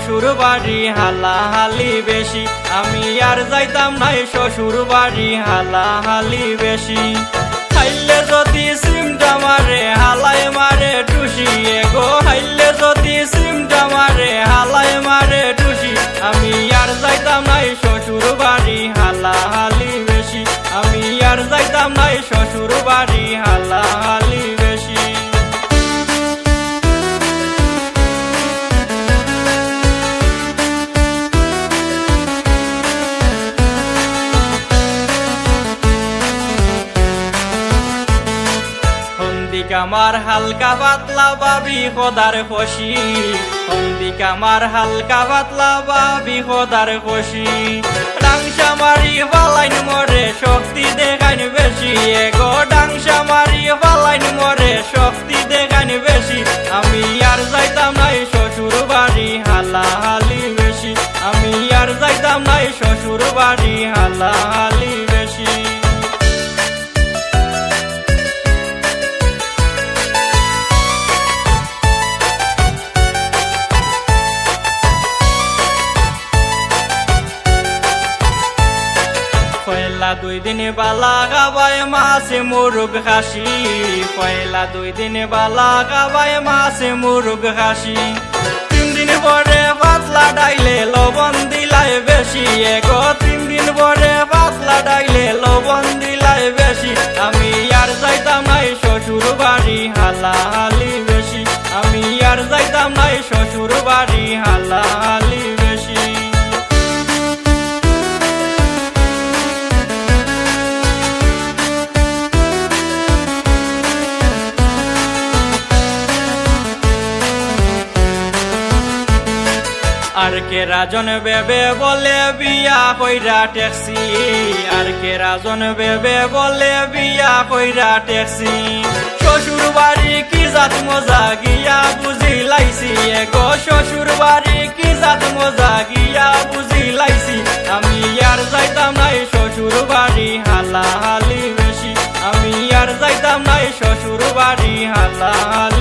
শ্বশুর বাড়ি হালাহালি বেশি, আমি আর যাইতাম নাই শ্বশুর বাড়ি হালাহালি বেশি। হাইলে যদি সিমটা মারে হালাই মারে টুসি, এগো হাইলে যদি সিমটা মারে হালাই মারে টুসি, আমি আর যাইতাম নাই শ্বশুর বাড়ি হালাহালি বেশি, আমি আর যাইতাম নাই শ্বশুর বাড়ি হালাহালি বেশি। আমার হালকা পাতলা বাবি খোদার খুশি, আমার হালকা পাতলা বাবি খোদার খুশি। ডাংসা মারি পালাইন মরে শক্তি দেখাইন বেশি, এগো ডাংসা মারি পালাইন মরে শক্তি দেখাইন বেশি, আমি আর যাইতাম নাই শ্বশুর বাড়ি হালাহালি বেশি, আমি আর যাইতাম নাই শ্বশুর বাড়ি হালাহালি বেশি। পয়লা 2 দিন বালা গাবায় মাছে মুরগ খাসি, পয়লা 2 দিন বালা গাবায় মাছে মুরগ খাসি। 3 দিন পরে পাতলা ডাইলে লবণ দিলাই বেশি, এগো 3 দিন পরে পাতলা ডাইলে লবণ দিলাই বেশি, আমি আর যাইতাম নাই শ্বশুর বাড়ি হালাহালি বেশি, আমি আর যাইতাম নাই শ্বশুর বাড়ি হালাহালি বেশি। আর কে রাজন বেবে বলে বিয়া কইরা ট্যাক্সি, আর কে রাজন বেবে বলে বিয়া কইরা ট্যাক্সি। শ্বশুর বাড়ি কি জাত মজা গিয়া বুঝি লাইছি, এগো শ্বশুর বাড়ি কি জাত মজা গিয়া বুঝি লাইছি, আমি আর যাইতাম নাই শ্বশুর বাড়ি হালাহালি বেশি, আমি আর যাইতাম নাই শ্বশুর বাড়ি হালাহালি।